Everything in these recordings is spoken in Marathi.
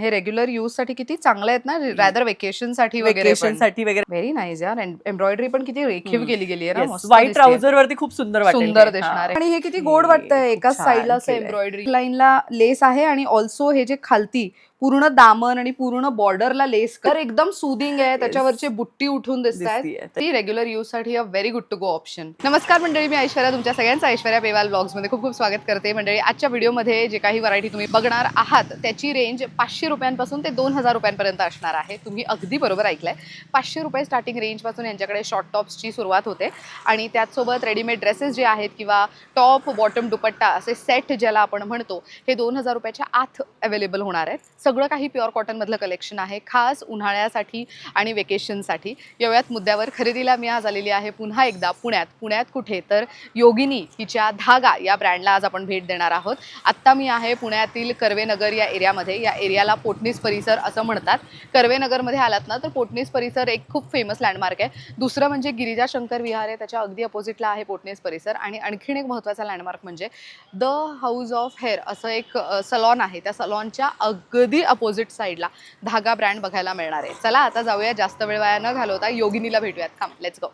हे रेग्युलर यूज साठी किती चांगले आहेत ना, रॅदर वेकेशन साठी वगैरे. वेकेशन साठी वगैरे. व्हेरी नाईस यार. एम्ब्रॉयडरी पण किती रेखीव केली गेली आहे ना, मस्त व्हाईट दिसतेय. ट्राउझर वरती खूप सुंदर वाटेल. सुंदर दिसणार आहे. आणि हे किती गोड वाटतंय. एकाच छान साईडला असं केलंय. एम्ब्रॉयडरी लाईनला लेस आहे आणि ऑल्सो हे जे खालती पूर्ण दामन आणि पूर्ण बॉर्डरला लेस तर एकदम सुदिंग आहे. त्याच्यावरची बुट्टी उठून दिसतात. ती रेग्युलर यूज साठी a very good to go option. नमस्कार मंडळी, मी ऐश्वर्या तुमच्या सगळ्यांचं ऐश्वर्या पेवाल ब्लॉग्स मध्ये खूप खूप स्वागत करते. मंडळी, आजच्या व्हिडिओमध्ये जे काही व्हरायटी तुम्ही बघणार आहात त्याची रेंज 500 रुपयांपासून ते 2000 रुपयांपर्यंत असणार आहे. तुम्ही अगदी बरोबर ऐकलंय. 500 रुपये स्टार्टिंग रेंज पासून यांच्याकडे शॉर्ट टॉप्सची सुरुवात होते आणि त्याचसोबत रेडीमेड ड्रेसेस जे आहेत किंवा टॉप बॉटम दुपट्टा असे सेट ज्याला आपण म्हणतो हे 2000 रुपयाच्या आत अवेलेबल होणार आहेत. सगळं काही प्युअर कॉटन मधलं कलेक्शन आहे, खास उन्हाळ्यासाठी आणि वेकेशनसाठी. येऊयात मुद्द्यावर. खरेदीला मी आज आलेली आहे पुन्हा एकदा पुण्यात कुठे तर योगिनी हिच्या धागा या ब्रँडला आज आपण भेट देणार आहोत. आत्ता मी आहे पुण्यातील कर्वेनगर या एरियामध्ये. या एरियाला पोटनीस परिसर असं म्हणतात. कर्वेनगरमध्ये आलात ना तर पोटनीस परिसर एक खूप फेमस लँडमार्क आहे. दुसरं म्हणजे गिरिजा शंकर विहार आहे, त्याच्या अगदी अपोजिटला आहे पोटनीस परिसर. आणि आणखीन एक महत्त्वाचा लँडमार्क म्हणजे द हाऊस ऑफ हेअर असं एक सलॉन आहे. त्या सलॉनच्या अगदी अपोजिट साईडला धागा ब्रँड बघायला मिळणार आहे. चला आता जाऊया, जास्त वेळ वाया न घालवता योगिनीला भेटूयात. Come let's go.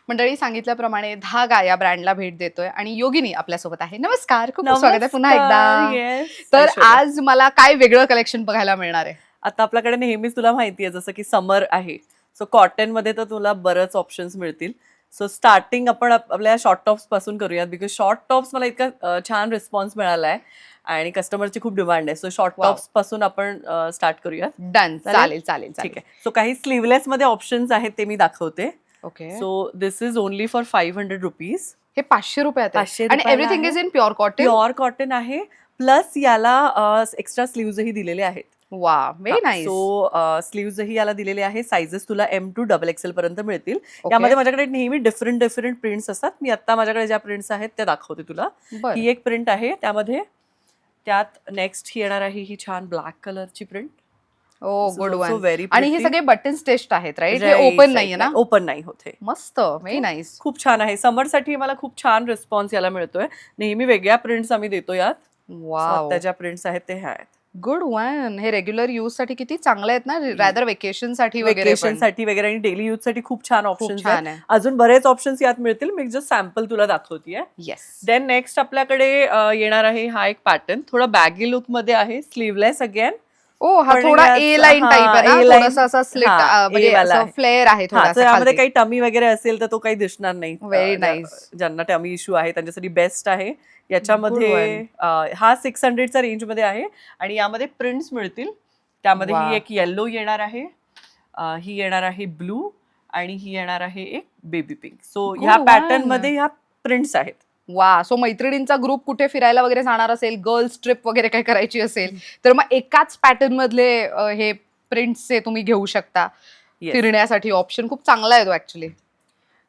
मंडळी, सांगितल्याप्रमाणे धागा या ब्रँडला भेट देतोय आणि योगिनी आपल्यासोबत आहे. नमस्कार, खूप स्वागत आहे पुन्हा एकदा. तर आज मला काय वेगळं कलेक्शन बघायला मिळणार आहे? आता आपल्याकडे नेहमीच तुला माहिती आहे जसं की समर आहे, सो कॉटन मध्ये तर तुला बरंच ऑप्शन्स मिळतील. सो स्टार्टिंग आपण आपल्या शॉर्ट टॉप्स पासून करूयात, बिकॉज शॉर्ट टॉप्स मला इतका छान रिस्पॉन्स मिळाला आहे आणि कस्टमरची खूप डिमांड आहे. सो शॉर्ट टॉप्स पासून आपण स्टार्ट करूयात. डन, चालेल चालेल. ठीक आहे. सो काही स्लीवलेस मध्ये ऑप्शन्स आहेत ते मी दाखवते. Okay. So this is only for 500 rupees. हे 500 रुपयात आहे आणि everything is in pure cotton. Pure cotton आहे, प्लस याला एक्स्ट्रा स्लीव्हजही दिलेले आहेत. वा, व्हेरी नाईस. सो स्लीव्हजही याला दिलेले आहे. साइजेस तुला M to XXL पर्यंत मिळतील. यामध्ये माझ्याकडे नेहमी डिफरंट प्रिंट्स असतात. मी आता माझ्याकडे ज्या प्रिंट्स आहेत त्या दाखवते तुला. ही एक प्रिंट आहे, त्यात नेक्स्ट ही येणार आहे ही छान ब्लॅक कलरची प्रिंट. ओ, गुड वन. आणि हे सगळे बटन स्टिच्ड आहेत, राईट? हे ओपन नाहीये ना? ओपन नाही होते. मस्त, व्हेरी नाईस. खूप छान आहे. समर साठी मला खूप छान रिस्पॉन्स याला मिळतोय. नेहमी वेगळ्या प्रिंट्स आम्ही देतो यात. वाव, त्या ज्या प्रिंट्स आहेत ते ह्या आहेत. Good one. हे रेग्युलर यूज साठी किती चांगले आहेत ना, रॅदर वेकेशन साठी वगैरे आणि डेली यूज साठी खूप छान ऑप्शन्स आहेत. आहेत. अजून बरेच ऑप्शन्स यात मिळतील. मी जस्ट सॅम्पल तुला दाखवतीये. येस. देन नेक्स्ट आपल्याकडे येणार आहे हा एक पॅटर्न, थोडा बॅगी लुक मध्ये आहे, स्लीवलेस अगेन. ओ, हा थोडा ए लाईन टाइप आहे ना, थोडासा असा स्लिट म्हणजे असं फ्लेअर आहे थोडासा. यामध्ये काही टमी वगैरे असेल तर तो काही दिसणार नाही. Very nice. ज्यांना टमी इश्यू आहे त्यांच्यासाठी बेस्ट आहे. याच्यामध्ये हा 600 चा रेंज मध्ये आहे आणि यामध्ये प्रिंट्स मिळतील. त्यामध्ये ही एक येल्लो येणार आहे, ही येणार आहे ब्लू आणि ही येणार आहे एक बेबी पिंक. सो ह्या पॅटर्न मध्ये ह्या प्रिंट्स आहेत. वा. सो मैत्रिणींचा ग्रुप कुठे फिरायला वगैरे जाणार असेल, गर्ल्स ट्रिप वगैरे काही करायची असेल तर मग एकाच पॅटर्न मधले हे प्रिंट्सचे तुम्ही घेऊ शकता फिरण्यासाठी. ऑप्शन खूप चांगला आहे तो ऍक्च्युली.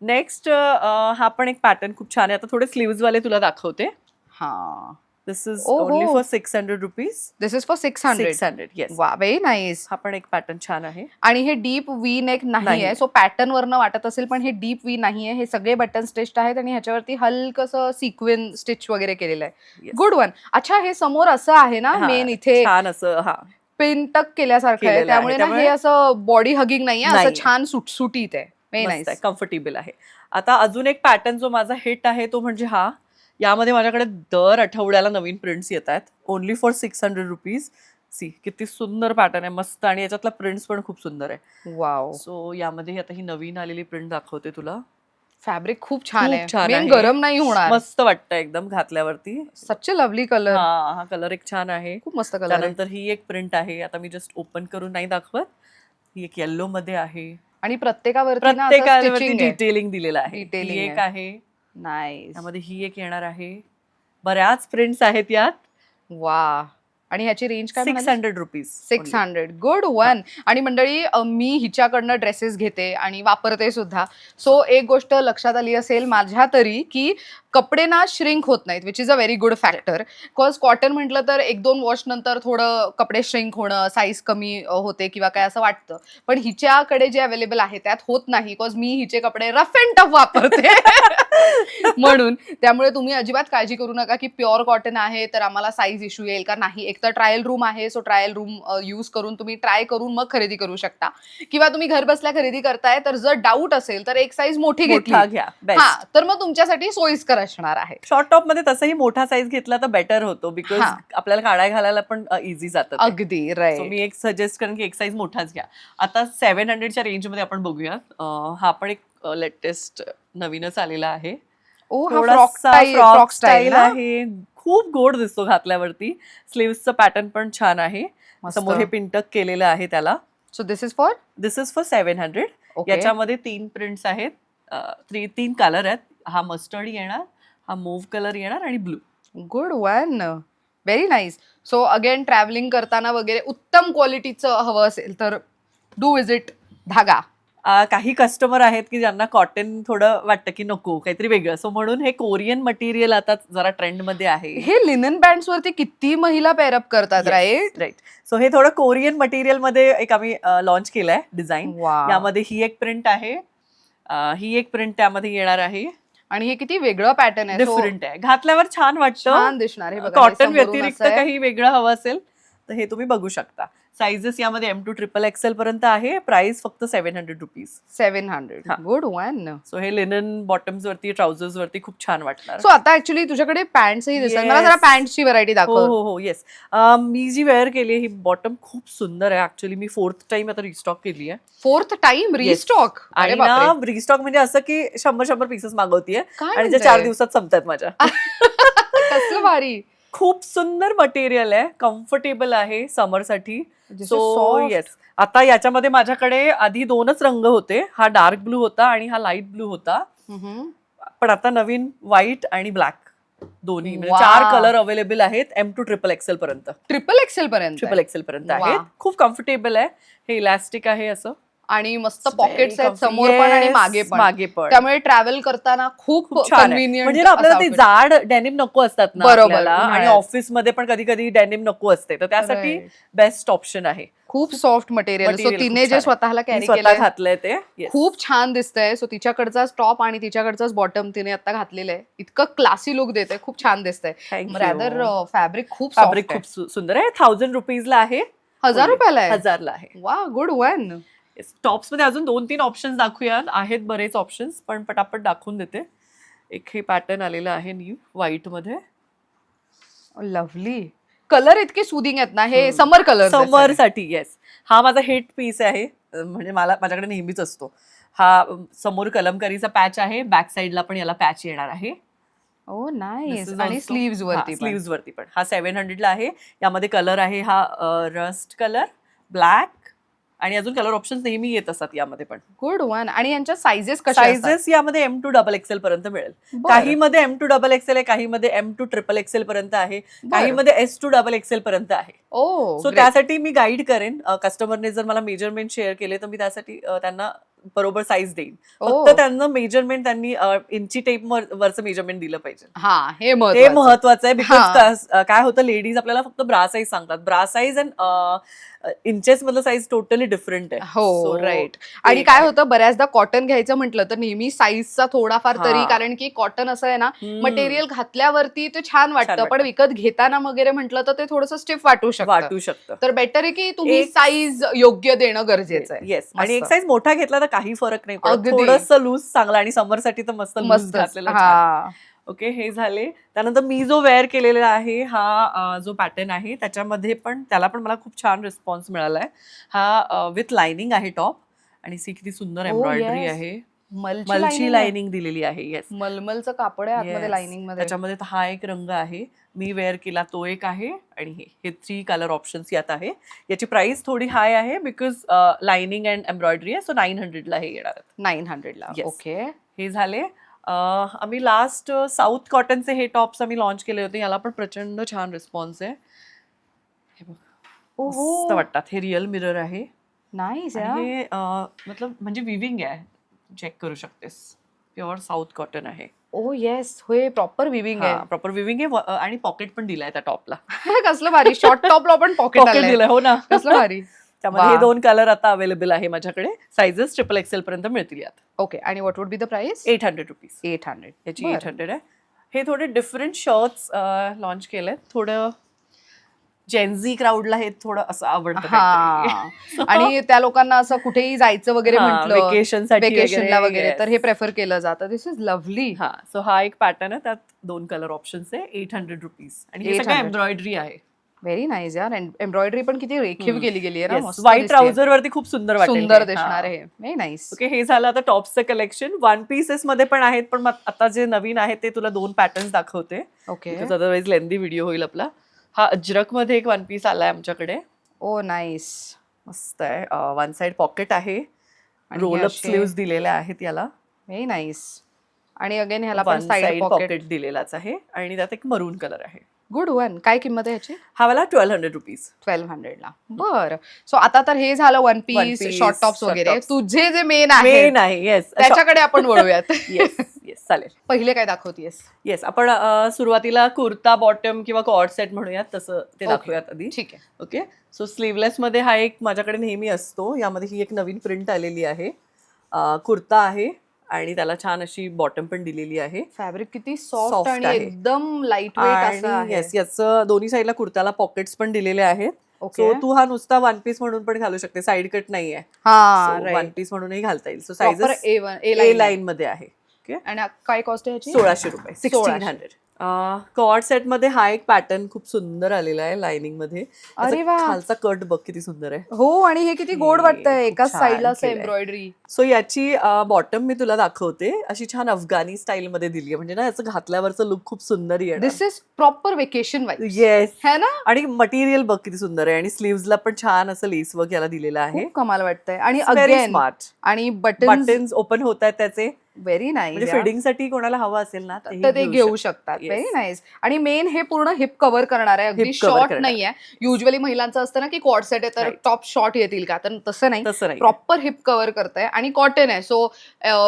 नेक्स्ट हा पण एक पॅटर्न खूप छान आहे. आता थोडे स्लीव्स वाले तुला दाखवते. हा, this is only for 600 rupees. This is for 600. Yes. वा, व्हेरी नाईस. हा पण एक पॅटर्न छान आहे. आणि हे डीप वी नेक नाहीये. सो पॅटर्न वरनं वाटत असेल पण हे डीप वी नाहीये. हे सगळे बटन स्टिच्ड आहेत आणि ह्याच्यावरती हलकसं सिक्वेन स्टिच वगैरे केलेलं आहे. Good one. अच्छा, हे समोर असं आहे ना मेन इथे छान असं पिन टक केल्यासारखं आहे, त्यामुळे ना हे असं बॉडी हगिंग नाहीये, असं छान सुटसुटीत आहे. व्हेरी नाईस, कम्फर्टेबल आहे. आता अजून एक पॅटर्न जो माझा हिट आहे तो म्हणजे हा. यामध्ये माझ्याकडे दर आठवड्याला नवीन प्रिंट्स येत आहेत. Only for 600 rupees. सी, किती सुंदर पॅटर्न आहे, मस्त. आणि याच्यातला प्रिंट्स पण खूप सुंदर आहे. वाव. सो यामध्ये आता ही नवीन आलेली प्रिंट दाखवते तुला. फॅब्रिक खूप छान आहे, गरम नाही होणार, मस्त वाटतं एकदम घातल्यावरती. Such lovely colour. हा कलर एक छान आहे, खूप मस्त कलर. त्यानंतर ही एक प्रिंट आहे, आता मी जस्ट ओपन करून नाही दाखवत. ही एक येल्लो मध्ये आहे आणि प्रत्येकावरती डिटेलिंग दिलेलं आहे. ही एक आहे. नाईस. त्यामध्ये ही एक येणार आहे. बऱ्याच प्रिंट्स आहेत यात. वा. आणि ह्याची रेंज काय? 600 रुपीज. 600. Good one. आणि मंडळी, मी हिच्याकडनं ड्रेसेस घेते आणि वापरते सुद्धा. सो एक गोष्ट लक्षात आली असेल माझ्या तरी, की कपडे ना श्रिंक होत नाहीत, which is a very good factor. Because cotton म्हटलं तर 1-2 वॉश नंतर थोडं कपडे श्रिंक होणं, साईज कमी होते किंवा काय असं वाटतं. पण हिच्याकडे जे अवेलेबल आहे त्यात होत नाही, बिकॉज मी हिचे कपडे रफ अँड टफ वापरते. म्हणून त्यामुळे तुम्ही अजिबात काळजी करू नका की प्युअर कॉटन आहे तर आम्हाला साईज इश्यू येईल का नाही. एक तर ट्रायल रूम आहे, सो ट्रायल रूम यूज करून तुम्ही ट्राय करून मग खरेदी करू शकता, किंवा तुम्ही घर बसल्या खरेदी करताय तर जर डाऊट असेल तर एक साईज मोठी घेतली घ्या, हा तर मग तुमच्यासाठी सोयीस्कर असणार आहे. शॉर्ट टॉप मध्ये तसंही मोठा साईज घेतला तर बेटर होतो, बिकॉज आपल्याला काढाय घालायला पण इझी जातं. अगदी राईट. मी एक सजेस्ट करेन की एक साईज मोठाच घ्या. आता 700च्या रेंज मध्ये आपण बघूया. हा पण एक लेटेस्ट नवीनच आलेला आहे. फ्रॉक स्टाईल आहे, खूप गोड दिसतो घातल्यावरती. स्लीव्हचं पॅटर्न पण छान आहे, समोर हे पिंटक केलेलं आहे त्याला. So this is for 700. याच्यामध्ये 3 प्रिंट्स आहेत, 3 कलर आहेत. हा मस्टर्ड येणार, हा मूव्ह कलर येणार आणि blue. Good one, very nice. So again travelling करताना वगैरे उत्तम क्वालिटीचं हवं असेल तर डू विजिट धागा. काही कस्टमर आहेत की ज्यांना कॉटन थोडं वाटतं की नको काहीतरी वेगळं, सो म्हणून हे कोरियन मटेरियल आता जरा ट्रेंड मध्ये आहे. हे लिनन बँड्स वरती किती महिला पेअरअप करतात, राईट? राईट. सो हे थोडं कोरियन मटेरियल मध्ये एक आम्ही लॉन्च केलंय डिझाईन. यामध्ये ही एक प्रिंट आहे, ही एक प्रिंट त्यामध्ये येणार आहे, आणि हे किती वेगळं पॅटर्न आहे, डिफरंट आहे. घातल्यावर छान वाटतं, छान दिसणार आहे. कॉटन व्यतिरिक्त काही वेगळं हवं असेल तर हे तुम्ही बघू शकता. साइजेस यामध्ये M2 XXL पर्यंत आहे. प्राइस फक्त 700 रुपीज. 700. Good one. सो हे लिनन बॉटम्स वरती, ट्राउझर्स वरती खूप छान वाटणार. सो आता ऍक्च्युली तुझ्याकडे पॅन्ट्सही दिसतात, मला जरा पॅन्ट्सची व्हरायटी दाखव. हो येस. मी जी वेअर केली ही बॉटम खूप सुंदर आहे. ऍक्च्युली मी 4th टाइम आता रिस्टॉक केली आहे. 4th time restock? आणि ना रिस्टॉक म्हणजे असं की 100 पीसेस मागवतीये आणि जे 4 दिवसात संपतात माझ्या. कसलं भारी. खूप सुंदर मटेरियल आहे, कम्फर्टेबल आहे समर साठी. सो येस, आता याच्यामध्ये माझ्याकडे आधी 2च रंग होते. हा डार्क ब्लू होता आणि हा लाईट ब्लू होता. पण आता नवीन व्हाईट आणि ब्लॅक दोन्ही म्हणजे 4 कलर अवेलेबल आहेत. M2 XXL पर्यंत. XXL पर्यंत आहेत. खूप कम्फर्टेबल आहे. हे इलास्टिक आहे असं, आणि मस्त पॉकेट्स आहेत समोर पण आणि मागे पण. त्यामुळे ट्रॅव्हल करताना खूप कन्व्हिनियंट. म्हणजे आपल्याला ते जाड डेनिम नको असतात ना आपल्याला, आणि ऑफिस मध्ये पण कधी कधी डेनिम नको असते, तर त्यासाठी बेस्ट ऑप्शन आहे. खूप सॉफ्ट मटेरियल. सो तिने जे स्वतःला कॅरी केलंय घातलंय ते खूप छान दिसतंय. सो तिच्याकडचाच टॉप आणि तिच्याकडचाच बॉटम तिने आता घातलेलं आहे. इतकं क्लासी लुक देते, खूप छान दिसतंय. रॅदर फॅब्रिक खूप सुंदर आहे. 1000 रुपीजला आहे. 1000 रुपयाला आहे? 1000ला आहे. वा, गुड वन. टॉप्स मध्ये अजून 2-3 ऑप्शन्स दाखवूया. आहेत बरेच ऑप्शन्स, पण पटापट दाखवून देते. एक हे पॅटर्न आलेलं आहे न्यू व्हाईट मध्ये. लव्हली कलर, इतके सुदिंग आहेत ना हे. समर कलर, समर साठी. येस, हा माझा हिट पीस आहे, म्हणजे माझ्याकडे नेहमीच असतो. हा समोर कलमकारीचा पॅच आहे, बॅक साइडला पण याला पॅच येणार आहे. ओ नाईस. आणि स्लीव्ज वरती पण. हा 700ला आहे. यामध्ये कलर आहे हा रस्ट कलर, ब्लॅक, आणि अजून कलर ऑप्शन्स नेहमी येत असतात यामध्ये पण. Good one. आणि यांच्या साइजेस कशा? साइजेस यामध्ये M2 XXL पर्यंत मिळेल. काही मध्ये M2 XXL आहे, काही मध्ये M2 XXL पर्यंत आहे, काही मध्ये S2 XXL पर्यंत आहे. सो त्यासाठी मी गाईड करेन. कस्टमरने जर मला मेजरमेंट शेअर केले तर मी त्यासाठी त्यांना बरोबर साईज देईन. फक्त त्यांना मेजरमेंट त्यांनी इंची टेप वरचं मेजरमेंट दिलं पाहिजे. हे महत्वाचं आहे. बिकॉज काय होतं, लेडीज आपल्याला फक्त ब्रा साईज सांगतात. ब्रा साईज अँड इंचेस मधलं साईज टोटली डिफरंट आहे. हो राईट. आणि काय होतं, बऱ्याचदा कॉटन घ्यायचं म्हटलं तर नेहमी साईजचा थोडाफार तरी, कारण की कॉटन असं आहे ना, मटेरियल घातल्यावरती ते छान वाटतं, पण विकत घेताना वगैरे म्हटलं तर ते थोडंसं स्टिफ वाटू शकतं. तर बेटर आहे की तुम्ही साईज योग्य देणं गरजेचं आहे. येस. आणि एक साईज मोठा घेतला तर काही फरक नाही पडत. थोडंसं लूज चांगला, आणि समर साठी तर मस्त लूज घातलेलं. ओके, हे झाले. त्यानंतर मी जो वेअर केलेला आहे हा जो पॅटर्न आहे त्याच्यामध्ये पण त्याला पण मला खूप छान रिस्पॉन्स मिळालाय. हा विथ लाइनिंग आहे टॉप, आणि सी किती सुंदर एम्ब्रॉयडरी आहे. मलची लाइनिंग दिलेली आहे. येस, मलमलचं कापड आहे आतमध्ये लाइनिंग मध्ये. त्याच्यामध्ये हा एक रंग आहे, मी वेअर केला तो एक आहे, आणि हे 3 कलर ऑप्शन्स यात आहे. याची प्राइस थोडी हाय आहे बिकॉज लाइनिंग अँड एम्ब्रॉयडरी आहे. सो 900ला हे येणार. 900ला. ओके, हे झाले. आम्ही लास्ट साऊथ कॉटनचे हे टॉप्स आम्ही लॉन्च केले होते. याला पण प्रचंड छान रिस्पॉन्स आहे. हे बघ, मस्त वाटतात. हे रिअल मिरर आहे. नाईस. हे मतलब म्हणजे विविंग आहे, चेक करू शकतेस. प्युअर साऊथ कॉटन आहे. ओ येस, होय, प्रॉपर विविंग आहे. प्रॉपर विविंग आहे, आणि पॉकेट पण दिलाय त्या टॉपला. कसलं भारी. शॉर्ट टॉपला पण पॉकेट दिलंय. हो ना, कसलं भारी. त्यामध्ये हे 2 कलर आता अवेलेबल आहे माझ्याकडे. सायझेस XXL पर्यंत मिळतील यात. ओके. आणि what would be the price? 800 rupees. 800. याची 800 आहे. हे थोडे डिफरंट शर्ट्स लॉन्च केलेत. थोडं जेनझी क्राऊडला हे थोडं असं आवडतं काहीतरी. आणि त्या लोकांना असं कुठेही जायचं वगैरे म्हटलं वेकेशनला वगैरे तर हे प्रेफर केलं जातं. दिस इज लव्हली. सो हा एक पॅटर्न आहे, त्यात 2 कलर ऑप्शन्स आहे. 800 रुपीज. आणि हे सगळं एम्ब्रॉयडरी आहे. व्हेरी नाईस यार. एम्ब्रॉयडरी पण किती रेखीव केली आहे ना. व्हाईट ट्राउझर वरती खूप सुंदर दिसणार आहे. Very nice. ओके, हे झालं आता टॉप्सचं कलेक्शन. 1 पीसेस मध्ये पण आहेत, पण आता जे नवीन आहे ते तुला 2 पॅटर्न्स दाखवते. ओके. अदरवाईज लेंदी व्हिडिओ होईल आपला. हा अजरक मध्ये एक 1 पीस आलाय आमच्याकडे. ओ नाईस. मस्त आहे. 1 साइड पॉकेट आहे. रोल अप स्लीव्स दिलेल्या आहेत याला. Very nice. आणि अगेन ह्याला पण 1 साइड साइड पॉकेट पॉकेट दिलेलाच आहे. आणि त्यात एक मरून कलर आहे. Good one. काय किंमत आहे याची? हा वाला 1200 रुपीज. 1200 ला. बरं. सो आता तर हे झालं 1 piece piece, short tops short वगैरे. tops. तुझे जे मेन आहे मेन आहे. येस, त्याच्याकडे आपण वळूयात. येस येस चालेल. पहिले काय दाखवतीयस? येस, आपण सुरुवातीला कुर्ता बॉटम किंवा कॉर्ड सेट म्हणूयात तसं ते दाखवूयात आधी. ठीक आहे. ओके. सो स्लीवलेस मध्ये हा एक माझ्याकडे नेहमी असतो. यामध्ये ही एक नवीन प्रिंट आलेली आहे. कुर्ता आहे आणि त्याला छान अशी बॉटम पण दिलेली आहे. फॅब्रिक किती सॉफ्ट Soft आणि आहे. एकदम लाईट वेट असं आहे. येस, याचं दोन्ही साईडला कुर्त्याला पॉकेट्स पण दिलेले आहेत. ओके. सो तू हा नुसता 1 पीस म्हणून पण घालू शकते. साईड कट नाहीये. हा 1 पीस म्हणूनही घालता येईल. सो प्रॉपर साईजेस ए लाईन मध्ये आहे. ओके. आणि काय कॉस्ट आहे याची? 1600 रुपये. 1600. कॉर्ड सेट मध्ये हा एक पॅटर्न खूप सुंदर आलेला आहे लाइनिंग मध्ये. अरे त्याचा वा. खालचा कट बघ किती सुंदर आहे. हो. आणि हे किती गोड वाटतंय. खूप एकाच छान साईडला असं केलंय. एम्ब्रॉयडरी. सो याची बॉटम मी तुला दाखवते. अशी छान अफगाणी स्टाईल मध्ये दिली आहे. म्हणजे ना याचं घातल्यावरचं लुक खूप सुंदर येणार. This is proper vacation vibe. Yes. है ना. आणि मटेरियल बघ किती सुंदर आहे. आणि स्लीव्हजला पण छान असं लेस वर्क याला दिलेलं आहे. खूप कमाल वाटतंय. आणि व्हेरी अगेन स्मार्ट. आणि बटन्स ओपन होत आहेत त्याचे. Very nice. म्हणजे फिडिंग साठी कोणाला हवं असेल ना तर ते घेऊ शकतात. Yes. Very nice. आणि मेन हे पूर्ण हिप कव्हर करणार आहे. अगदी Hip cover शॉर्ट करणार. नाहीये. युजली महिलांचं असतं ना की कॉर्ड सेट आहे तर Right. टॉप शॉर्ट येतील का, तर तसं नाही. तसं नाही. प्रॉपर हिप कव्हर करताय आणि कॉटन आहे. सो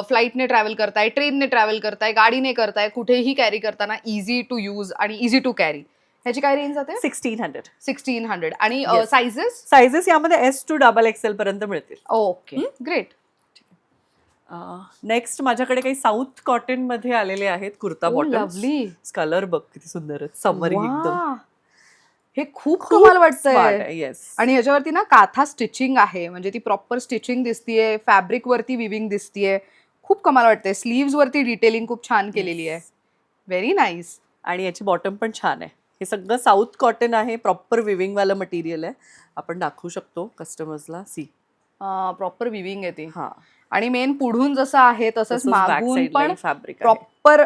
फ्लाईटने ट्रॅव्हल करताय, ट्रेनने ट्रॅव्हल करताय, गाडीने करताय, कुठेही कॅरी करताना इझी टू यूज आणि इझी टू कॅरी. ह्याची काय रेंज जाते? 1600. 1600. आणि Yes. सायझेस? सायझेस यामध्ये S to XXL पर्यंत मिळतील. ओके. ग्रेट. नेक्स्ट माझ्याकडे काही साऊथ कॉटन मध्ये आलेले आहेत कुर्ता बॉटम. लवली. कलर बघ किती सुंदर आहेत. समरी एकदम. हे खूप कमाल वाटतंय. येस. आणि ह्याच्यावरती ना काथा स्टिचिंग आहे. म्हणजे ती प्रॉपर स्टिचिंग दिसतीये. फॅब्रिक वरती विविंग दिसतीये. खूप कमाल वाटतंय. स्लीव्स वरती डिटेलिंग खूप छान केलेली आहे. Very nice. आणि याची बॉटम पण छान आहे. हे सगळं साऊथ कॉटन आहे. प्रॉपर विविंग वाला मटेरियल आहे. आपण दाखवू शकतो कस्टमर्सला. सी प्रॉपर विविंग आहे ती. हा. आणि मेन पुढून जसं आहे तसंच मागून पण फॅब्रिक प्रॉपर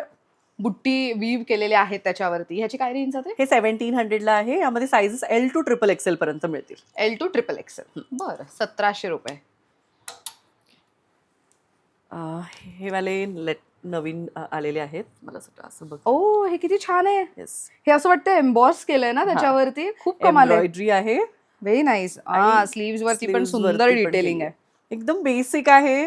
बुट्टी वीव केलेले आहेत त्याच्यावरती. ह्याची काय रेंज जाते? हे 1700 ला आहे. यामध्ये साइजेस L to XXL पर्यंत मिळतील. L to XXL. बरं. 1700 रुपये. हे वाले नवीन आलेले आहेत. मला असं बघ. ओ हे किती छान आहे. येस. हे असं वाटतं एम्बॉस केलंय ना त्याच्यावरती. खूप कमाल आहे. एम्ब्रॉयडरी आहे. Very nice. स्लीव्स वरती पण सुंदर डिटेलिंग आहे. एकदम बेसिक आहे.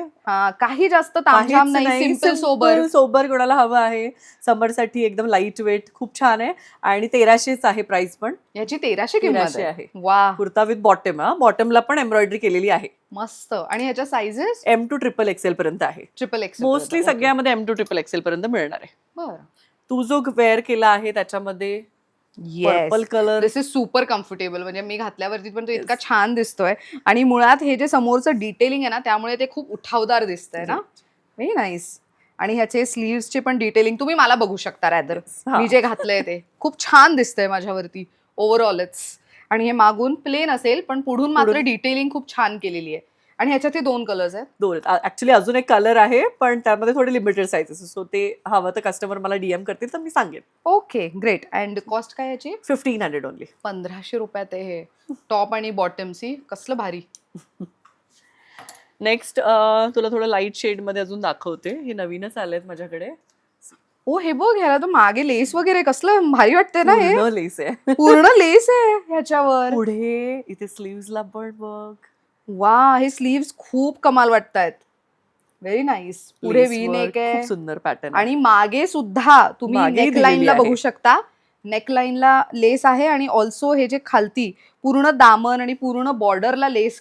काही जास्त तामझाम नाही. Simple sober. सोबर कोणाला हवं आहे समर साठी. एकदम लाईट वेट. खूप छान आहे. आणि 1300 आहे प्राइस पण. याची 1300 किंमत 1300 आहे. आहे. वा. Kurta with bottom. बॉटमला पण एम्ब्रॉयडरी केलेली आहे. मस्त. आणि ह्याच्या साइजेस M to XXL पर्यंत आहे. XXL. मोस्टली सगळ्यामध्ये M to XXL पर्यंत मिळणार आहे. बरं. तू जो वेअर केला आहे त्याच्यामध्ये purple colour. This is super comfortable. म्हणजे मी घातल्यावरती पण तो इतका छान दिसतोय. आणि मुळात हे जे समोरचं डिटेलिंग आहे ना त्यामुळे ते खूप उठावदार दिसतंय ना. Very nice. आणि ह्याचे स्लीव्सचे पण डिटेलिंग तुम्ही मला बघू शकता. रॅदर मी जे घातलंय ते खूप छान दिसतंय माझ्यावरती ओव्हरऑलच. आणि हे मागून प्लेन असेल पण पुढून मात्र डिटेलिंग खूप छान केलेली आहे. आणि ह्याच्यात हे 2 कलर्स आहेत. 2 ऍक्च्युली अजून एक कलर आहे पण त्यामध्ये थोडे लिमिटेड साइजेस. सो ते हवं तर कस्टमर मला DM करतील तर मी सांगेन. ओके. ग्रेट. अँड कॉस्ट काय याची? 1500 ओनली. 1500 रुपयात आहे हे टॉप आणि बॉटमची. कसलं भारी. नेक्स्ट तुला थोडं लाईट शेड मध्ये अजून दाखवते. हे नवीनच आलेत माझ्याकडे. ओ हे बघ. ह्याला तर मागे लेस वगैरे कसलं भारी वाटतंय ना. हे पूर्ण लेस आहे. पूर्ण लेस आहे ह्याच्यावर. पुढे इथे स्लीव्हजला पण बघ. वा. हे स्लीव्स खूप कमाल वाटतायत. Very nice. पुढे वी नेक आहे. खूप सुंदर पॅटर्न. आणि मागे सुद्धा तुम्ही मागे नेकलाईनला दिलेली बघू आहे. शकता. नेकलाईनला लेस आहे आणि ऑल्सो हे जे खालती पूर्ण दामन आणि पूर्ण बॉर्डरला लेस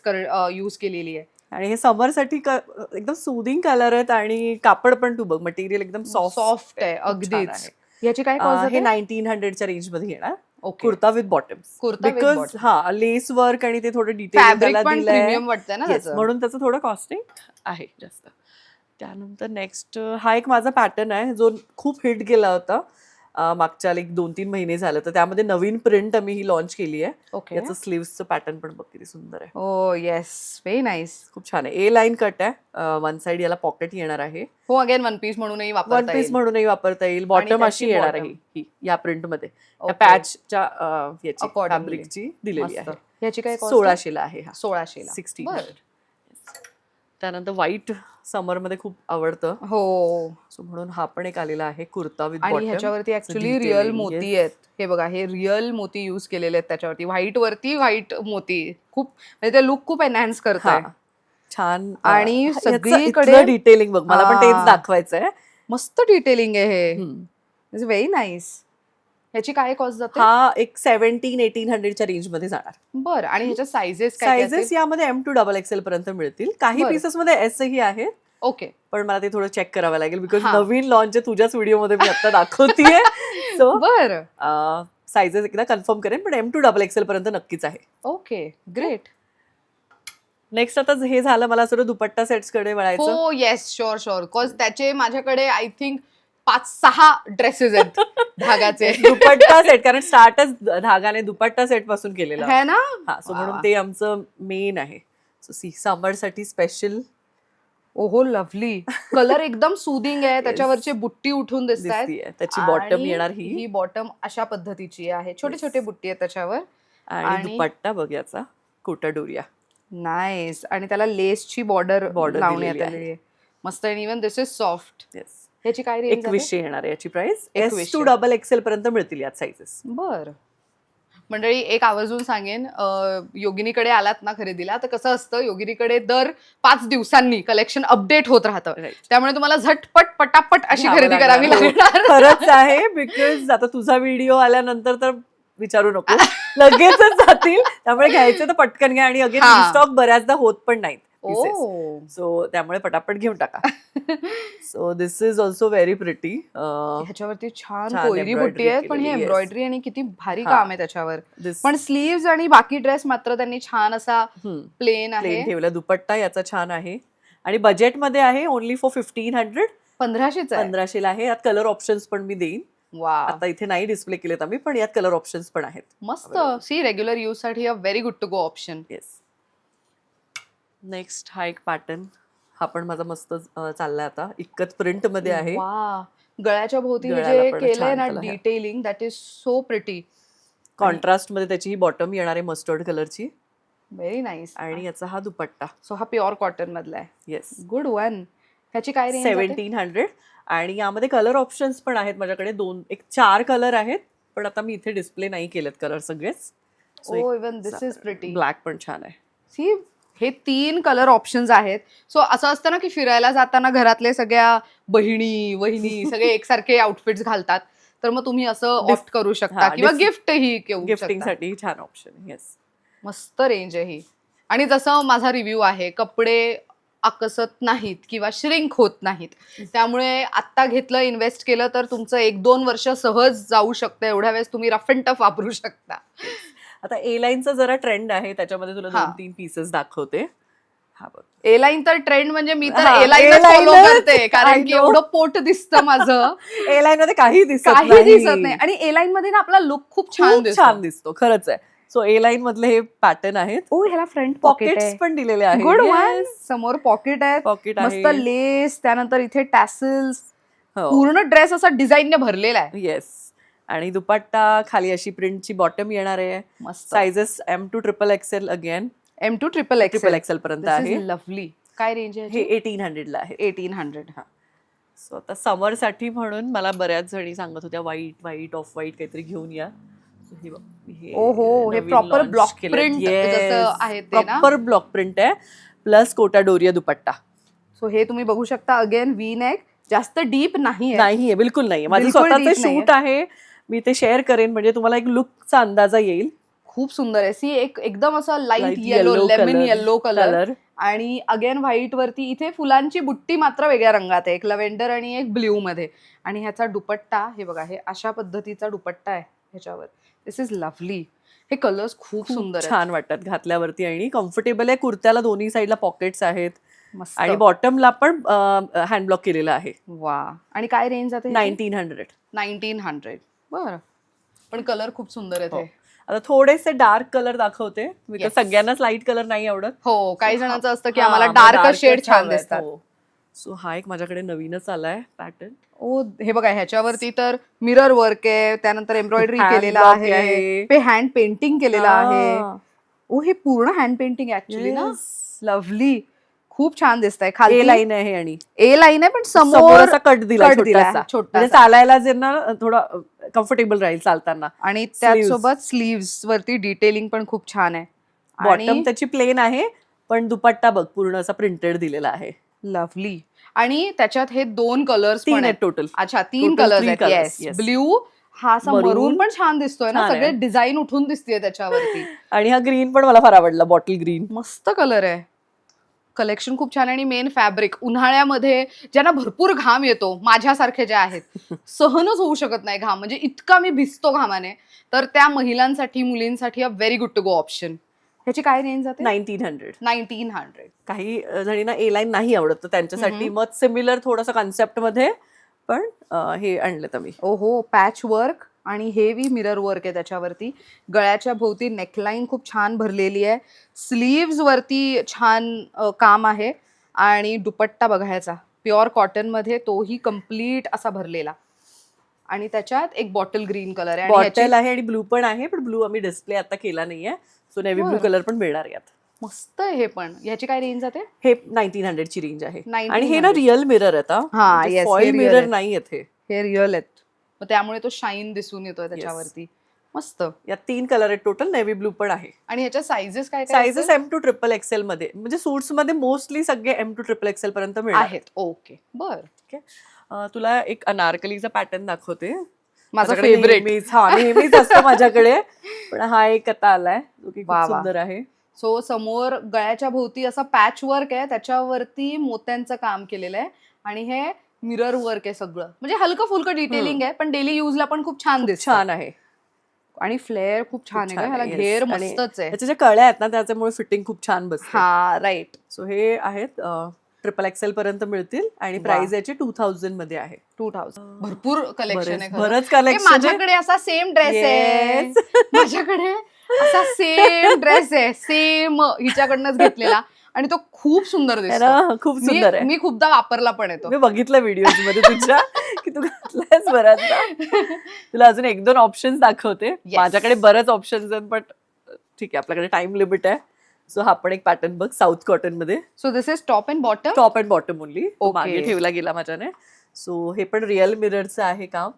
यूज केलेली आहे. आणि हे समरसाठी एकदम सुदिंग कलर आहेत आणि कापड पण तू बघ मटेरियल एकदम सॉफ्ट आहे अगदीच. याची काय कॉस्ट हे 1900च्या रेंज मध्ये येणार. Okay. Kurta with bottoms. Kurta with because bottom. हा लेस वर्क आणि ते थोडं फॅब्रिक डिटेल पण दिलंय प्रीमियम वाटतंय ना Yes, त्याचं. म्हणून त्याचं थोडं कॉस्टिंग आहे जास्त. त्यानंतर नेक्स्ट हा एक माझा पॅटर्न आहे जो खूप हिट गेला होता मागच्या एक 2-3 महिने झालं. तर त्यामध्ये नवीन प्रिंट आम्ही ही लॉन्च केली आहे. ओके. याचं स्लीव्हचं पॅटर्न पण बघ किती सुंदर आहे. ओ येस, व्हेरी नाईस. खूप छान आहे. ए लाईन कट आहे. वन साइड याला पॉकेट येणार आहे. हो, अगेन वन पीस म्हणूनही वन वापरता पीस येईल. म्हणूनही वापरता येईल. बॉटम त्याची अशी येणार bottom. आहे ही या प्रिंट मध्ये Okay. पॅचच्या याची Accordingly. फॅब्रिकची दिलेली मस्त. आहे. याची काय cost 1600 ला आहे हा. 1600 ला. 1600. त्यानंतर व्हाईट समर मध्ये खूप आवडतं. हो. सो म्हणून हा पण एक आलेला आहे कुर्ता विथ आणि बॉटम. ह्याच्यावरती ऍक्च्युली रिअल मोती आहेत. हे बघा, हे रिअल मोती युज केलेले आहेत त्याच्यावरती. व्हाईट वरती व्हाईट मोती. खूप म्हणजे ते लुक खूप एनहान्स करताय. छान. आणि सगळीकडे डिटेलिंग बघ मला पण तेच दाखवायचंय. मस्त डिटेलिंग आहे हे. It's very nice. ह्याची काय कॉस्ट जाते? हा एक 1700-1800च्या रेंज मध्ये जाणार. बरं. आणि ह्याच्या सायझेस काय सायझेस यामध्ये M2XXL पर्यंत मिळतील. काही बरं. पीसेस मध्ये S ही आहेत. ओके. पण मला ते थोडं चेक करावं लागेल बिकॉज हा. नवीन लॉन्च आहे तुझ्याच व्हिडिओ मध्ये मी आता दाखवतीये. सो बरं. सायझेस एकदा कन्फर्म करेन पण M2XXL पर्यंत नक्कीच आहे. Okay, great. नेक्स्ट आता हे झालं मला सर्व दुपट्टा सेट्स कडे वळायचं. हो येस, शुअर शुअर. बिकॉज त्याचे माझ्याकडे आय थिंक 5-6 ड्रेसेस आहेत धागाचे. दुपट्टा सेट कारण स्टार्टच धागाने दुपट्टा सेट पासून केलेला है ना. हा. सो म्हणून ते आमचं मेन आहे. सो समर साठी स्पेशल. ओहो, लव्हली. कलर एकदम सुदिंग आहे. त्याच्यावरची बुट्टी उठून दिसतायत. दिसतीये. त्याची बॉटम आणि येणार ही बॉटम अशा पद्धतीची आहे. छोटे छोटे बुट्टी आहेत त्याच्यावर. आणि दुपट्टा बघ याचा कोटा डोरिया. नाईस. आणि त्याला लेसची बॉर्डर Border लावण्यात दिलेली आलेली आहे. मस्त. आणि even this is soft. Yes. ह्याची काय रेंज? 2100 येणार आहे याची प्राइस. 2100. S2XXL पर्यंत मिळतील यात साइजेस. बर. मंडळी, एक आवर्जून सांगेन, योगिनीकडे आलात ना खरेदीला तर कसं असतं, योगिनीकडे दर 5 दिवसांनी कलेक्शन अपडेट होत राहतं. Right. त्यामुळे तुम्हाला झटपट पटापट अशी घ्यावं खरेदी करावी लागणार. हो. लागणार. खरंच आहे बिकॉज आता तुझा व्हिडिओ आल्यानंतर तर विचारू नको लगेचच जातील. त्यामुळे घ्यायचे तर पटकन घ्या आणि अगेन हा. स्टॉक बऱ्याचदा होत पण नाहीत. ओ. सो त्यामुळे पटापट घेऊन टाका. So this is also very pretty. ह्याच्यावरती छान छान कोयरी embroidery बुट्टी आहे, पण ही केलेली, yes. एम्ब्रॉयडरी आणि किती भारी हा. काम आहे त्याच्यावर. पण स्लीव्ज आणि बाकी ड्रेस मात्र त्यांनी छान असा प्लेन आहे. प्लेन ठेवला. दुपट्टा याचा छान आहे आणि बजेटमध्ये आहे ओनली फॉर 1500. 1500 आहे. 1500 ला आहे. यात कलर ऑप्शन्स पण मी देईन. वा, आता इथे नाही डिस्प्ले केलेत आम्ही पण यात कलर ऑप्शन्स पण आहेत. मस्त. सी रेग्युलर यूज साठी a very good to go option. Yes. Next हा एक पॅटर्न. हा पण माझा मस्त चाललाय आता. इक्कत प्रिंट मध्ये आहे. वा, गळ्याच्या भोवती हे गळ्याला जे पण केलंय छान ना color आहे. Detailing, that is so pretty. Contrast मध्ये त्याची ही बॉटम येणार आहे मस्टर्ड कलरची व्हेरी नाईस. आणि याचा हा दुपट्टा. सो हा प्युअर कॉटन मधला आहे. येस. Good one. ह्याची काय रेंज? 1700 आणि यामध्ये कलर ऑप्शन्स पण आहेत माझ्याकडे. 4 कलर आहेत पण आता मी इथे डिस्प्ले नाही केलेत कलर सगळेच. Oh, even this is pretty. Black पण छान आहे. सी, हे 3 कलर ऑप्शन्स आहेत. सो असं असतं ना की फिरायला जाताना घरातले सगळ्या बहिणी वहिनी सगळे एकसारखे आउटफिट्स घालतात, तर मग तुम्ही असं ऑप्ट करू शकता हा, किंवा गिफ्टही घेऊ गिफ्टिंग शकता. साठी छान ऑप्शन. येस. मस्त रेंज आहे ही. आणि जसं माझा रिव्ह्यू आहे, कपडे आकसत नाहीत किंवा श्रिंक होत नाहीत. त्यामुळे आत्ता घेतलं, इन्व्हेस्ट केलं तर तुमचं 1-2 वर्ष सहज जाऊ शकतं. एवढ्या वेळेस तुम्ही रफ अँड टफ वापरू शकता. आता ए लाईनचा जरा ट्रेंड आहे त्याच्यामध्ये तुला हा. 2-3 पीसेस दाखवते. हा बघ. ए लाईन तर ट्रेंड म्हणजे मी तर हा, ए लाईन A-line फॉलो च. करते, कारण I की know. एवढं पोट दिसतं माझं. ए लाईन मध्ये काही दिसत काही दिसत नाही. आणि ए लाईन मध्ये ना आपला लुक खूप छान खूप दिसतो. छान दिसतो. खरंच आहे. सो ए लाईन मधले हे पॅटर्न आहेत. ओ, ह्याला फ्रंट पॉकेट पॉकेट्स आहे. पण दिलेले आहेत. Good one. समोर पॉकेट आहे, पॉकेट मस्त आहे. लेस, त्यानंतर इथे टॅसल्स, हो. पूर्ण ड्रेस असा डिझाईनने भरलेला आहे. येस. आणि दुपट्टा खाली अशी प्रिंटची बॉटम येणार आहे. मस्त. साइजेस M2XXL अगेन M2XXL पर्यंत आहे. लव्हली. काय रेंज आहे? हे 1800 ला आहे. 1800. हा. सो आता समर साठी म्हणून मला बऱ्याच जणी सांगत होत्या व्हाईट ऑफ व्हाईट काहीतरी घेऊन या. So हे बघ, हे ओहो, हे नवीन प्रॉपर launch ब्लॉक केलंय. Print Yes. जसं आहे ते ना. प्रॉपर ब्लॉक प्रिंट आहे प्लस कोटा डोरिया दुपट्टा. सो हे तुम्ही बघू शकता. अगेन व्ही नेक, जास्त डीप नाहीये. नाहीये, बिलकुल नाहीये. माझं बिलकुल स्वतःचं deep नाहीये. शूट आहे मी ते शेअर करेन, म्हणजे तुम्हाला एक लुकचा अंदाजा येईल. खूप सुंदर आहे. सी एकदम असं light Light yellow, yellow lemon color. Yellow colour आणि अगेन व्हाईट वरती इथे फुलांची बुट्टी मात्र वेगळ्या रंगात आहे, एक लव्हेंडर आणि एक ब्ल्यू मध्ये. आणि ह्याचा दुपट्टा हे बघा, हे अशा पद्धतीचा दुपट्टा आहे ह्याच्यावर. दिस इज लव्हली. हे कलर्स खूप सुंदर आहेत, छान वाटतात घातल्यावरती आणि कम्फर्टेबल आहे. कुर्त्याला दोन्ही साईडला पॉकेट्स आहेत मस्त. आणि बॉटमला पण हँड ब्लॉक केलेला आहे. वा. आणि काय रेंज जाते? 1900. 1900. बरं, पण कलर खूप सुंदर आहेत हे. आता थोडेसे डार्क कलर दाखवते, बिकॉज Yes. सगळ्यांनाच लाईट कलर नाही आवडत. हो, काही जणांचं असतं की हा, आम्हाला मला डार्क darkच शेड छान हवेत. दिसतात. हो. सो हा एक माझ्याकडे नवीनच आलाय पॅटर्न. ओ, हे बघा, ह्याच्यावरती तर मिरर वर्क आहे, त्यानंतर एम्ब्रॉयडरी Hand केलेला block आहे, आहे. ते हँड पेंटिंग केलेलं आहे. ओ, हे पूर्ण हँड पेंटिंग ऍक्च्युली ना. लव्हली. खूप छान दिसतंय. ए खाली लाईन आहे आणि ए लाईन आहे, पण समोर समोर असा कट दिला कट दिलाय, छोटासा, छोटासा. म्हणजे चालायला जे ना थोडं कम्फर्टेबल राहील चालताना. आणि त्याचसोबत स्लीव्स वरती डिटेलिंग पण खूप छान आहे. बॉटम त्याची प्लेन आहे, पण दुपट्टा बघ पूर्ण असा प्रिंटेड दिलेला आहे. लव्हली. आणि त्याच्यात हे 2 कलर्स 3 पण आहेत आहेत. टोटल. अच्छा, 3 Total कलर्स 3 आहेत. colours, yes, yes. ब्ल्यू, हा असा Maroon. मरून पण छान दिसतोय ना, छान आहे. सगळे डिझाईन उठून दिसतेय त्याच्यावरती. आणि हा ग्रीन पण मला फार आवडला, बॉटल ग्रीन. मस्त कलर आहे. कलेक्शन खूप छान आहे. आणि मेन फॅब्रिक उन्हाळ्यामध्ये ज्यांना भरपूर घाम येतो, माझ्यासारखे जे आहेत, सहनच होऊ शकत नाही घाम, म्हणजे इतका मी भिजतो घामाने, तर त्या महिलांसाठी, मुलींसाठी a very good to go option. ह्याची काय रेंज जाते? 1900. 1900. काही जणींना ए लाईन नाही आवडत, तर त्यांच्यासाठी मग सिमिलर थोडंसं कॉन्सेप्ट मध्ये पण हे आणलं मी. ओहो, पॅच वर्क आणि हेवी मिरर वर्क आहे त्याच्यावरती. गळ्याच्या भोवती नेकलाईन खूप छान भरलेली आहे. स्लीव्स वरती छान काम आहे. आणि दुपट्टा बघायचा प्युअर कॉटन मध्ये, तोही कम्प्लीट असा भरलेला. आणि त्याच्यात एक बॉटल ग्रीन कलर आहे. आणि बॉटल आहे आणि ब्लू पण आहे, पण ब्लू आम्ही डिस्प्ले आता केला नाहीये, सो नेव्ही ब्लू बरं. कलर पण मिळणार यात. मस्त आहे हे पण. ह्याची काय रेंज जाते? हे 1900 ची रेंज आहे. 1900. आणि हे ना रिअल मिरर आहेत, हा, yes, फॉईल हे real मिरर आहेत. नाही येथे. हे रिअल आहेत, मग त्यामुळे तो शाईन दिसून येतोय त्याच्यावरती. मस्त. यात 3 कलर आहेत टोटल, नेव्ही ब्लू पण आहे. आणि ह्याच्या साइजेस काय काय साइजेस M to XXL मध्ये, म्हणजे सूट्स मध्ये मोस्टली सगळे M to XXL पर्यंत मिळणार आहेत? ओके, बर. ठीक आहे. तुला एक अनारकलीचा पॅटर्न दाखवते, माझा माझ्याकडे फेवरेट. नेहमीच असतो माझ्याकडे, पण हा एक आता आलाय जो की खूप वा वा. सुंदर आहे. सो समोर गळ्याच्या भोवती असा पॅच वर्क आहे, त्याच्यावरती मोत्यांचं काम केलेलं आहे. आणि हे मिरर वर्क आहे सगळं, म्हणजे हलकं फुलकं डिटेलिंग आहे, पण डेली यूजला पण खूप छान दिसतं. छान आहे. आणि फ्लेअर खूप छान आहे. ह्याला yes. घेर आणि मस्तच आहे. त्याच्या ज्या कळ्या आहेत ना, त्याच्यामुळे फिटिंग खूप छान बसते. हा, राईट. सो हे आहेत XXL पर्यंत मिळतील आणि वा. प्राइस याची 2000 मध्ये आहे. 2000. भरपूर कलेक्शन आहे खरं. बरंच हे कलेक्शन. माझ्याकडे असा सेम ड्रेस आहे. Yes. माझ्याकडे असा सेम ड्रेस आहे, सेम हिच्याकडनंच घेतलेला. आणि तो खूप सुंदर दिसतो. खूप सुंदर आहे. मी खूपदा वापरला पण येतो. मी बघितलं व्हिडिओज मध्ये तुझ्या की तू घातलायस बऱ्याचदा. तुला अजून 1-2 ऑप्शन्स दाखवते. माझ्याकडे बरेच ऑप्शन्स आहेत, बट ठीक आहे, आपल्याकडे टाइम लिमिट आहे. सो हा पण एक पॅटर्न बघ, साऊथ कॉटन मध्ये. So this is top and bottom. Top and bottom only. Okay. मागे ठेवला गेला माझ्याने. सो हे पण रिअल मिररचं आहे काम.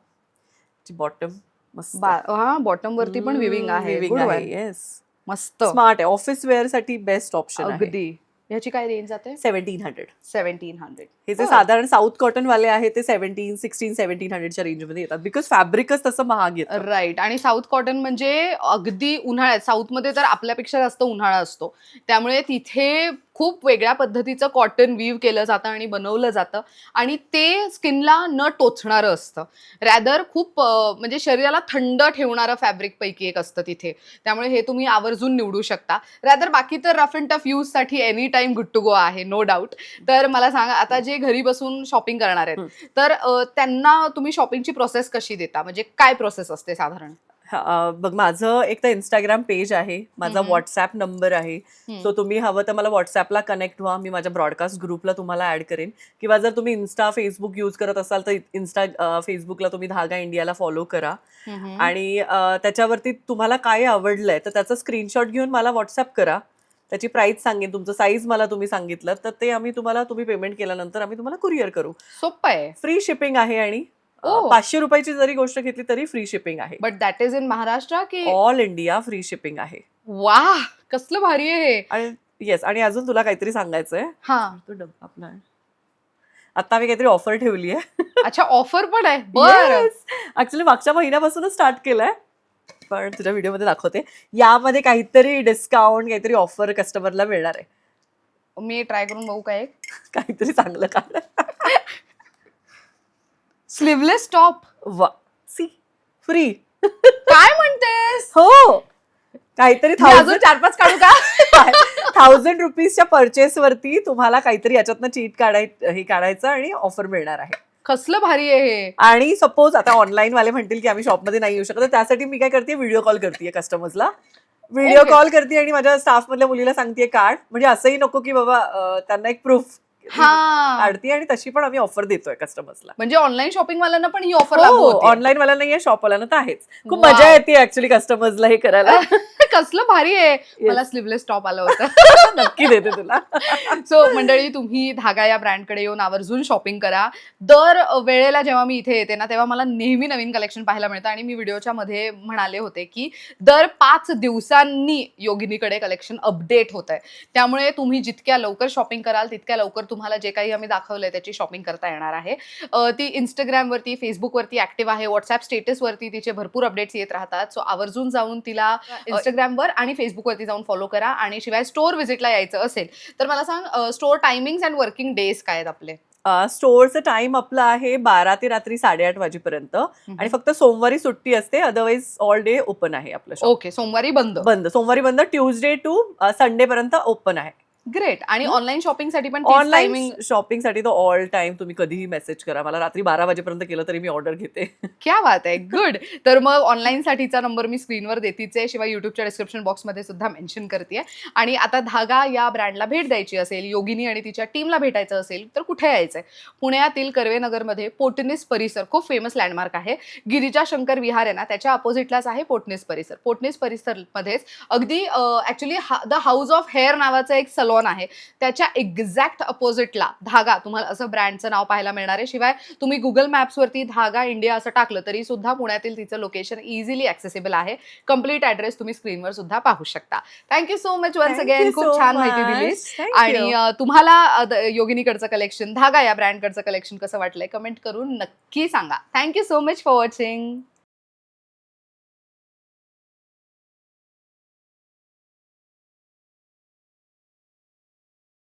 बॉटम मस्त. हा, बॉटम वरती पण विविंग आहे. Weaving Good आहे, one. yes. मस्त. स्मार्ट आहे, ऑफिस वेअर साठी बेस्ट ऑप्शन आहे. अगदी. ह्याची काय रेंज जाते? 1700. 1700. हे जे साधारण साऊथ कॉटन वाले आहे ते 1700 च्या रेंज मध्ये येतात, बिकॉज फॅब्रिकच तसं महाग येतं. राईट. आणि साऊथ कॉटन म्हणजे अगदी उन्हाळ्यात, साऊथमध्ये तर आपल्यापेक्षा जास्त उन्हाळा असतो, त्यामुळे तिथे खूप वेगळ्या पद्धतीचं कॉटन वीव केलं जातं आणि बनवलं जातं. आणि ते स्किनला न टोचणारं असतं, रॅदर खूप म्हणजे शरीराला थंड ठेवणारं फॅब्रिक पैकी एक असतं तिथे. त्यामुळे हे तुम्ही आवर्जून निवडू शकता. रॅदर बाकी तर रफ अँड टफ यूज साठी any time good to go आहे, नो डाऊट. तर मला सांगा, आता जे घरी बसून शॉपिंग करणार आहेत, तर त्यांना तुम्ही शॉपिंगची प्रोसेस कशी देता, म्हणजे काय प्रोसेस असते साधारण? बघ, माझं एक तर इंस्टाग्राम पेज आहे, माझा व्हॉट्सअप नंबर आहे. सो तुम्ही हवं तर मला व्हॉट्सअपला कनेक्ट व्हा, मी माझ्या ब्रॉडकास्ट ग्रुपला तुम्हाला ऍड करेन. किंवा जर तुम्ही इन्स्टा फेसबुक यूज करत असाल तर फेसबुकला तुम्ही धागा इंडियाला फॉलो करा. आणि त्याच्यावरती तुम्हाला काय आवडलंय तर त्याचा स्क्रीनशॉट घेऊन मला व्हॉट्सअप करा. त्याची प्राइस सांगेन, तुमचं साईज मला तुम्ही सांगितलं तर ते तुम्ही पेमेंट केल्यानंतर आम्ही तुम्हाला कुरिअर करू. सोपं आहे. फ्री शिपिंग आहे. आणि 500 रुपयाची जरी गोष्ट घेतली तरी फ्री शिपिंग आहे. But that is in Maharashtra की ऑल इंडिया फ्री शिपिंग आहे. वाह, कसलं भारी आहे हे. आणि येस, आणि अजून तुला काहीतरी सांगायचंय. हा, तो डब्बा आपला आहे. आता आम्ही काहीतरी ऑफर ठेवली आहे. अच्छा, ऑफर पण आहे. बरं. ऍक्च्युली मागच्या महिन्यापासूनच स्टार्ट केलंय, पण तुझ्या व्हिडिओमध्ये दाखवते. यामध्ये काहीतरी डिस्काउंट, काहीतरी ऑफर कस्टमरला मिळणार आहे. मी ट्राय करून बघू काय? काहीतरी चांगलं काढ. Sleeveless top. वा, सी फ्री. काय म्हणतेस? हो, काहीतरी मी अजून 4-5 काढू का? 1000 रुपीजच्या परचेस वरती तुम्हाला काहीतरी याच्यातनं चीट काढायचं आणि ऑफर मिळणार आहे. कसलं भारी आहे हे. आणि सपोज आता ऑनलाईन वाले म्हणतील की आम्ही शॉपमध्ये नाही येऊ शकत, तर त्यासाठी मी काय करते, व्हिडिओ कॉल करते कस्टमर्सला. Video Okay. कॉल करते आणि माझ्या स्टाफ मधल्या मुलीला सांगते काढ, म्हणजे असंही नको की बाबा त्यांना एक प्रूफ हा, काढते. आणि तशी पण आम्ही ऑफर देतोय कस्टमर्सला. म्हणजे ऑनलाईन शॉपिंग वाल्यांना पण ही ऑफर लागू होते. ऑनलाईन वाला नाहीये, शॉप वाल्यांना तर आहेच. खूप Wow. मजा येते ऍक्च्युली कस्टमर्सला हे करायला. कसलं भारी आहे. मला स्लीवलेस टॉप आलं होतं. नक्की देते तुला. सो मंडळी, तुम्ही धागा या ब्रँडकडे येऊन आवर्जून शॉपिंग करा. दर वेळेला जेव्हा मी इथे येते ना, तेव्हा मला नेहमी नवीन कलेक्शन पाहायला मिळतं. आणि मी व्हिडिओच्या मध्ये म्हणाले होते की दर 5 दिवसांनी योगिनीकडे कलेक्शन अपडेट होत आहे. त्यामुळे तुम्ही जितक्या लवकर शॉपिंग कराल तितक्या लवकर तुम्हाला जे काही आम्ही दाखवलंय त्याची शॉपिंग करता येणार आहे. ती इंस्टाग्रामवरती, फेसबुकवरती ऍक्टिव्ह आहे. व्हॉट्सअप स्टेटसवरती तिचे भरपूर अपडेट्स येत राहतात. सो आवर्जून जाऊन तिला इंस्टाग्रामवर आणि फेसबुकवरती जाऊन फॉलो करा. आणि शिवाय स्टोअर व्हिजिटला यायचं असेल तर मला सांग, store timings and working days काय आहेत आपले? स्टोअरचं टाइम आपलं आहे 12 ते रात्री 8:30 वाजेपर्यंत. आणि फक्त सोमवारी सुट्टी असते, अदरवाईज ऑल डे ओपन आहे आपलं शॉप. ओके, सोमवारी बंद. सोमवारी बंद, ट्यूजडे टू संडे पर्यंत ओपन आहे. ग्रेट. आणि ऑनलाईन शॉपिंगसाठी पण ऑनलाईन टायमिंग? शॉपिंगसाठी तर ऑल टाइम तुम्ही कधीही मेसेज करा मला. रात्री 12 वाजेपर्यंत केलं तरी मी ऑर्डर घेते. क्या बात आहे, गुड. तर मग ऑनलाईन साठीचा नंबर मी स्क्रीनवर देतीच आहे, शिवाय युट्यूबच्या डिस्क्रिप्शन बॉक्समध्ये सुद्धा मेन्शन करते. आणि आता धागा या ब्रँडला भेट द्यायची असेल, योगिनी आणि तिच्या टीमला भेटायचं असेल तर कुठे यायचंय? पुण्यातील कर्वेनगरमध्ये पोटनिस परिसर खूप फेमस लँडमार्क आहे. गिरिजा शंकर विहार आहे ना, त्याच्या अपोजिटलाच आहे पोटनिस परिसर. पोटनिस परिसरमध्येच अगदी actually the house of hair नावाचं एक सलॉन आहे. त्याच्या एक्झॅक्ट अपोजिटला धागा तुम्हाला असं ब्रँडचं नाव पाहायला मिळणार आहे. शिवाय तुम्ही गुगल मॅप्सवरती धागा इंडिया असं टाकलं तरी सुद्धा पुण्यातील तिचं लोकेशन इझिली ऍक्सेसिबल आहे. कम्प्लीट ऍड्रेस तुम्ही स्क्रीनवर सुद्धा पाहू शकता. Thank you so much once again. खूप छान माहिती दिलीस. आणि तुम्हाला योगिनीकडचं कलेक्शन, धागा या ब्रँडकडचं कलेक्शन कसं वाटलंय कमेंट करून नक्की सांगा. Thank you so much for watching.